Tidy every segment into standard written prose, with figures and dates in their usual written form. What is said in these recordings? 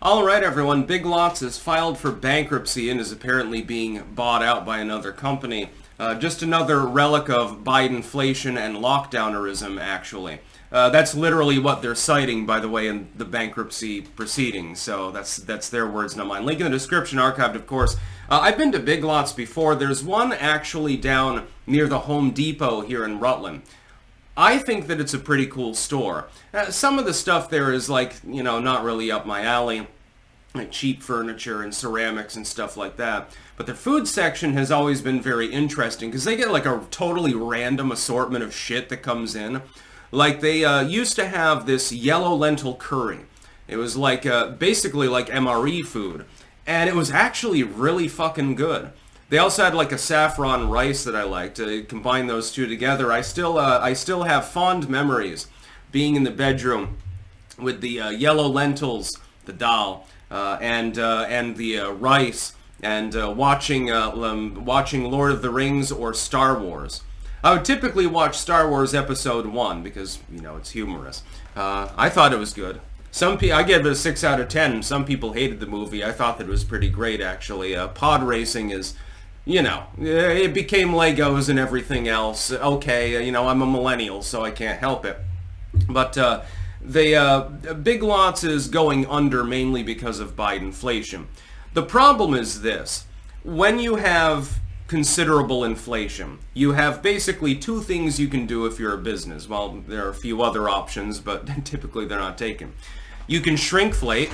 All right, everyone. Big Lots has filed for bankruptcy and is apparently being bought out by another company. Just another relic of Bidenflation and lockdownerism, actually. That's literally what they're citing, by the way, in the bankruptcy proceedings. So that's their words, not mine. Link in the description, archived, of course. I've been to Big Lots before. There's one actually down near the Home Depot here in Rutland. I think that it's a pretty cool store. Some of the stuff there is not really up my alley, like cheap furniture and ceramics and stuff like that. But their food section has always been very interesting because they get like a totally random assortment of shit that comes in. Like they used to have this yellow lentil curry. It was like basically like MRE food. And it was actually really fucking good. They also had like a saffron rice that I liked. To combine those two together, I still have fond memories being in the bedroom with the yellow lentils, the dal, and the rice, and watching Lord of the Rings or Star Wars. I would typically watch Star Wars Episode 1 because, it's humorous. I thought it was good. I gave it a 6 out of 10. Some people hated the movie. I thought that it was pretty great, actually. Pod racing is, it became Legos and everything else. Okay, I'm a millennial, so I can't help it. But Big Lots is going under mainly because of Bidenflation. The problem is this. When you have considerable inflation, you have basically two things you can do if you're a business. Well, there are a few other options, but typically they're not taken. You can shrinkflate,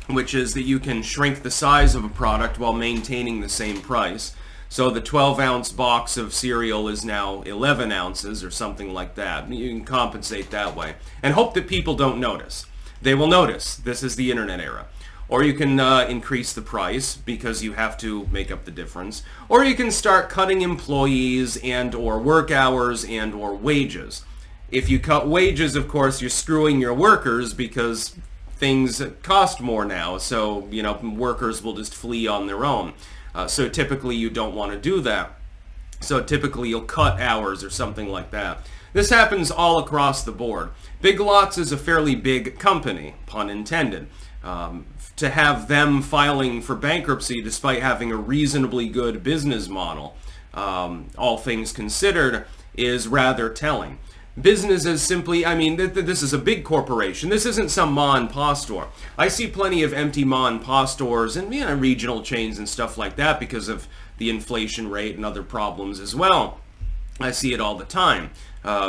which is that you can shrink the size of a product while maintaining the same price. So the 12-ounce box of cereal is now 11 ounces or something like that. You can compensate that way and hope that people don't notice. They will notice. This is the internet era. Or you can increase the price because you have to make up the difference. Or you can start cutting employees and or work hours and or wages. If you cut wages, of course, you're screwing your workers because things cost more now. So, workers will just flee on their own. So typically you don't want to do that. So typically you'll cut hours or something like that. This happens all across the board. Big Lots is a fairly big company, pun intended. To have them filing for bankruptcy despite having a reasonably good business model, all things considered, is rather telling. Businesses simply, this is a big corporation. This isn't some ma and pa store. I see plenty of empty ma and pa stores and regional chains and stuff like that because of the inflation rate and other problems as well. I see it all the time.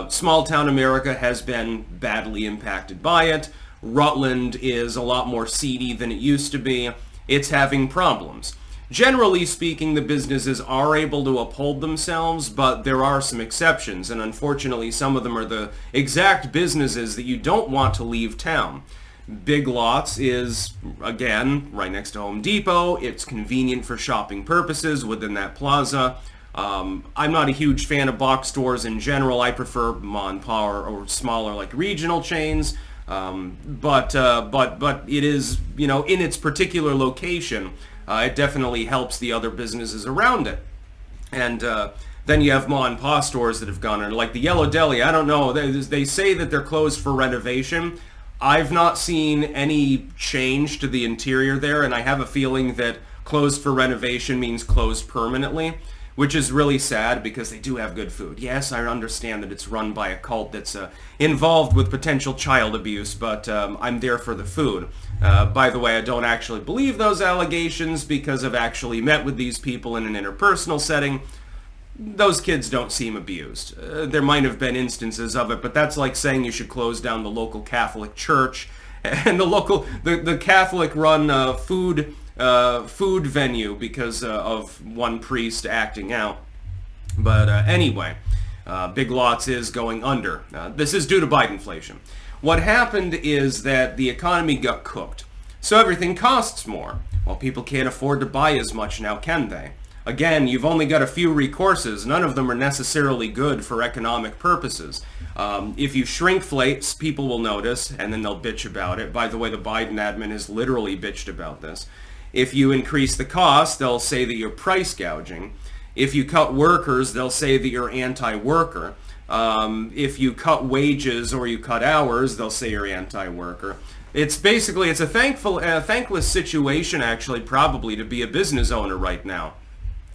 Small town America has been badly impacted by it. Rutland is a lot more seedy than it used to be. It's having problems. Generally speaking, the businesses are able to uphold themselves, but there are some exceptions, and unfortunately some of them are the exact businesses that you don't want to leave town. Big Lots is, again, right next to Home Depot. It's convenient for shopping purposes within that plaza. I'm not a huge fan of box stores in general. I prefer ma and pa or smaller like regional chains. But it is, in its particular location, it definitely helps the other businesses around it. And then you have ma and pa stores that have gone under, like the Yellow Deli. I don't know. They say that they're closed for renovation. I've not seen any change to the interior there, and I have a feeling that closed for renovation means closed permanently, which is really sad because they do have good food. Yes, I understand that it's run by a cult that's involved with potential child abuse, but I'm there for the food. By the way, I don't actually believe those allegations because I've actually met with these people in an interpersonal setting. Those kids don't seem abused. There might have been instances of it, but that's like saying you should close down the local Catholic church and the Catholic-run food venue because of one priest acting out. But anyway, Big Lots is going under. This is due to Bidenflation. What happened is that the economy got cooked. So everything costs more. Well, people can't afford to buy as much now, can they? Again, you've only got a few recourses. None of them are necessarily good for economic purposes. If you shrinkflate, people will notice, and then they'll bitch about it. By the way, the Biden admin has literally bitched about this. If you increase the cost, they'll say that you're price gouging. If you cut workers, they'll say that you're anti-worker. If you cut wages or you cut hours, they'll say you're anti-worker. It's basically, it's a thankless situation, actually, probably, to be a business owner right now.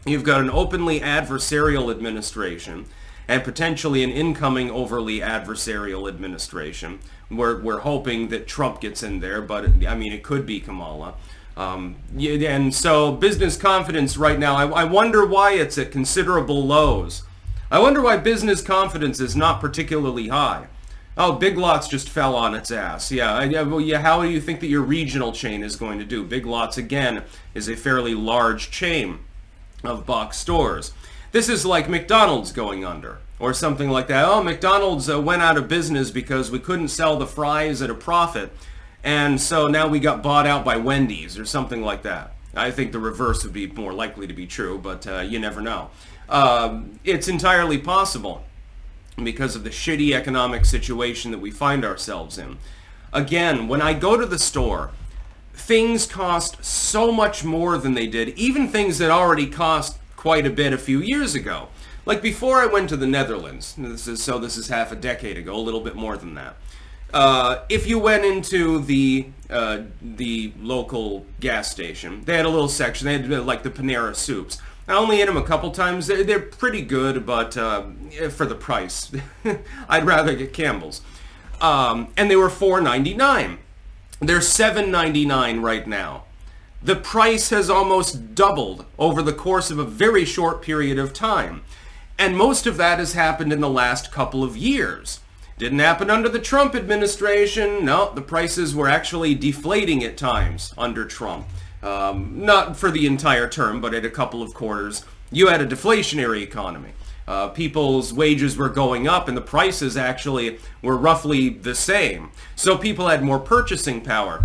You've got an openly adversarial administration and potentially an incoming overly adversarial administration. We're hoping that Trump gets in there, but I mean, it could be Kamala. And so business confidence right now, I wonder why it's at considerable lows. I wonder why business confidence is not particularly high. Oh, Big Lots just fell on its ass. Yeah, how do you think that your regional chain is going to do? Big Lots, again, is a fairly large chain of box stores. This is like McDonald's going under, or something like that. Oh, McDonald's went out of business because we couldn't sell the fries at a profit, and so now we got bought out by Wendy's, or something like that. I think the reverse would be more likely to be true, but you never know. It's entirely possible because of the shitty economic situation that we find ourselves in. Again, when I go to the store, things cost so much more than they did, even things that already cost quite a bit a few years ago. Like before I went to the Netherlands, this is half a decade ago, a little bit more than that. If you went into the local gas station, they had a little section, they had like the Panera soups. I only ate them a couple times. They're pretty good, but for the price, I'd rather get Campbell's. And they were $4.99. They're $7.99 right now. The price has almost doubled over the course of a very short period of time. And most of that has happened in the last couple of years. Didn't happen under the Trump administration. No, the prices were actually deflating at times under Trump. Not for the entire term, but at a couple of quarters. You had a deflationary economy. People's wages were going up and the prices actually were roughly the same. So people had more purchasing power.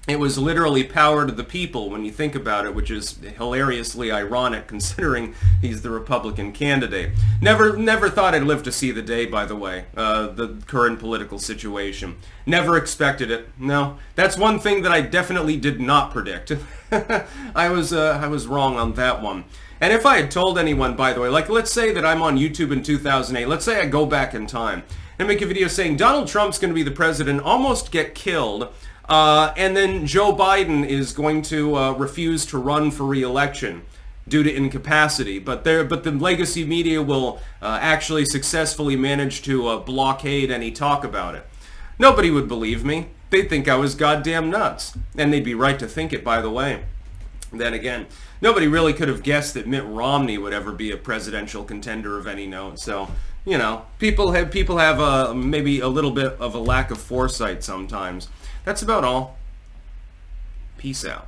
It was literally power to the people when you think about it, which is hilariously ironic considering he's the Republican candidate. Never thought I'd live to see the day, by the way, the current political situation. Never expected it. No, that's one thing that I definitely did not predict. I was wrong on that one. And if I had told anyone, by the way, like let's say that I'm on YouTube in 2008, let's say I go back in time and make a video saying Donald Trump's going to be the president, almost get killed, and then Joe Biden is going to refuse to run for re-election due to incapacity, but the legacy media will actually successfully manage to blockade any talk about it. Nobody would believe me. They'd think I was goddamn nuts. And they'd be right to think it, by the way. Then again, nobody really could have guessed that Mitt Romney would ever be a presidential contender of any note. So, you know, people have maybe a little bit of a lack of foresight sometimes. That's about all. Peace out.